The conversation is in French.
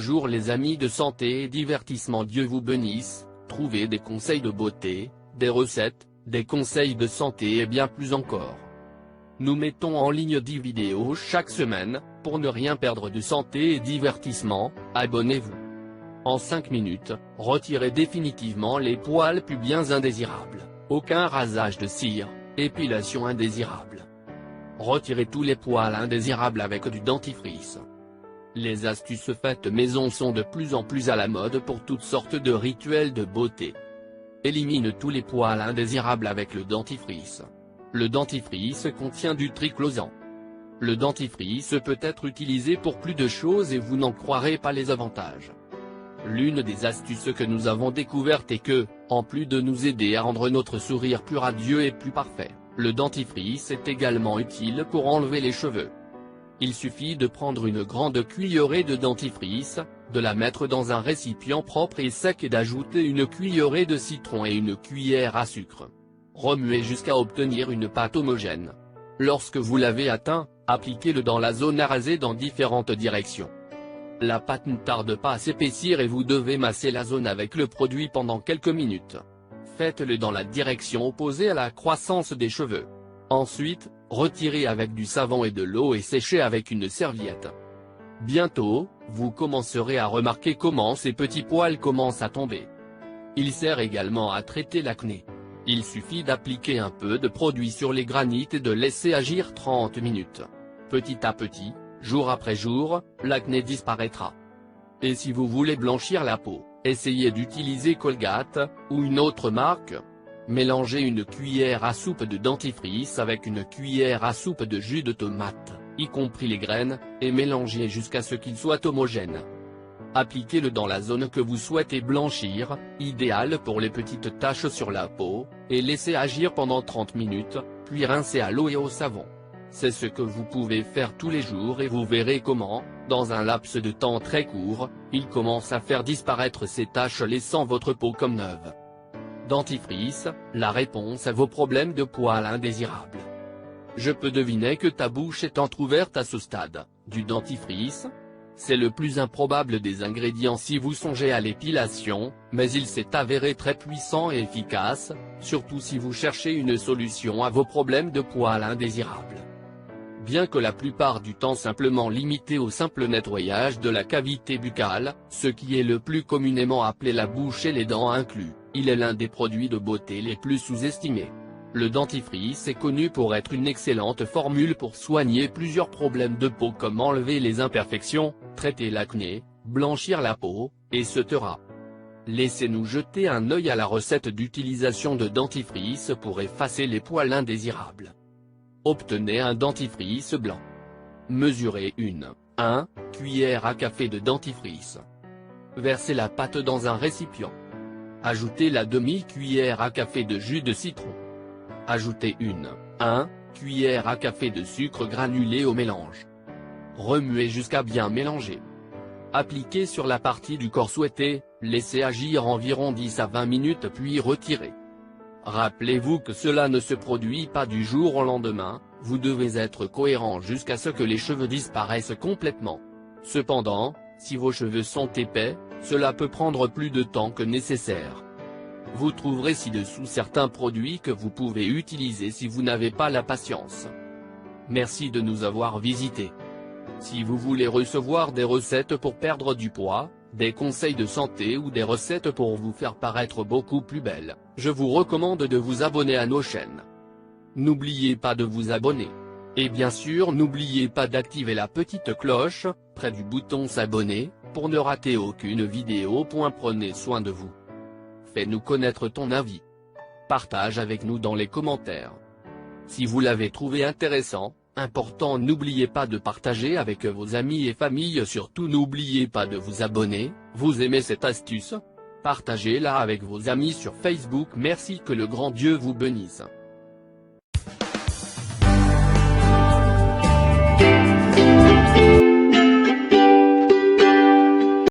Bonjour les amis de santé et divertissement, Dieu vous bénisse. Trouvez des conseils de beauté, des recettes, des conseils de santé et bien plus encore. Nous mettons en ligne 10 vidéos chaque semaine. Pour ne rien perdre de santé et divertissement, abonnez-vous. En 5 minutes, retirez définitivement les poils pubiens indésirables, aucun rasage de cire, épilation indésirable. Retirez tous les poils indésirables avec du dentifrice. Les astuces faites maison sont de plus en plus à la mode pour toutes sortes de rituels de beauté. Élimine tous les poils indésirables avec le dentifrice. Le dentifrice contient du triclosan. Le dentifrice peut être utilisé pour plus de choses et vous n'en croirez pas les avantages. L'une des astuces que nous avons découvertes est que, en plus de nous aider à rendre notre sourire plus radieux et plus parfait, le dentifrice est également utile pour enlever les cheveux. Il suffit de prendre une grande cuillerée de dentifrice, de la mettre dans un récipient propre et sec et d'ajouter une cuillerée de citron et une cuillère à sucre. Remuez jusqu'à obtenir une pâte homogène. Lorsque vous l'avez atteint, appliquez-le dans la zone à raser dans différentes directions. La pâte ne tarde pas à s'épaissir et vous devez masser la zone avec le produit pendant quelques minutes. Faites-le dans la direction opposée à la croissance des cheveux. Ensuite, retirez avec du savon et de l'eau et séchez avec une serviette. Bientôt, vous commencerez à remarquer comment ces petits poils commencent à tomber. Il sert également à traiter l'acné. Il suffit d'appliquer un peu de produit sur les granites et de laisser agir 30 minutes. Petit à petit, jour après jour, l'acné disparaîtra. Et si vous voulez blanchir la peau, essayez d'utiliser Colgate, ou une autre marque. Mélangez une cuillère à soupe de dentifrice avec une cuillère à soupe de jus de tomate, y compris les graines, et mélangez jusqu'à ce qu'il soit homogène. Appliquez-le dans la zone que vous souhaitez blanchir, idéal pour les petites taches sur la peau, et laissez agir pendant 30 minutes, puis rincez à l'eau et au savon. C'est ce que vous pouvez faire tous les jours et vous verrez comment, dans un laps de temps très court, il commence à faire disparaître ces taches laissant votre peau comme neuve. Dentifrice, la réponse à vos problèmes de poils indésirables. Je peux deviner que ta bouche est entrouverte à ce stade. Du dentifrice? C'est le plus improbable des ingrédients si vous songez à l'épilation, mais il s'est avéré très puissant et efficace, surtout si vous cherchez une solution à vos problèmes de poils indésirables. Bien que la plupart du temps simplement limité au simple nettoyage de la cavité buccale, ce qui est le plus communément appelé la bouche et les dents inclus, il est l'un des produits de beauté les plus sous-estimés. Le dentifrice est connu pour être une excellente formule pour soigner plusieurs problèmes de peau comme enlever les imperfections, traiter l'acné, blanchir la peau, etc. Laissez-nous jeter un œil à la recette d'utilisation de dentifrice pour effacer les poils indésirables. Obtenez un dentifrice blanc. Mesurez 1 cuillère à café de dentifrice. Versez la pâte dans un récipient. Ajoutez la demi-cuillère à café de jus de citron. Ajoutez 1 cuillère à café de sucre granulé au mélange. Remuez jusqu'à bien mélanger. Appliquez sur la partie du corps souhaitée, laissez agir environ 10 à 20 minutes puis retirez. Rappelez-vous que cela ne se produit pas du jour au lendemain, vous devez être cohérent jusqu'à ce que les cheveux disparaissent complètement. Cependant, si vos cheveux sont épais, cela peut prendre plus de temps que nécessaire. Vous trouverez ci-dessous certains produits que vous pouvez utiliser si vous n'avez pas la patience. Merci de nous avoir visités. Si vous voulez recevoir des recettes pour perdre du poids, des conseils de santé ou des recettes pour vous faire paraître beaucoup plus belle, je vous recommande de vous abonner à nos chaînes. N'oubliez pas de vous abonner. Et bien sûr n'oubliez pas d'activer la petite cloche, près du bouton s'abonner, pour ne rater aucune vidéo. Prenez soin de vous. Fais-nous connaître ton avis. Partage avec nous dans les commentaires. Si vous l'avez trouvé intéressant, important, n'oubliez pas de partager avec vos amis et familles. Surtout n'oubliez pas de vous abonner. Vous aimez cette astuce? Partagez-la avec vos amis sur Facebook. Merci, que le grand Dieu vous bénisse.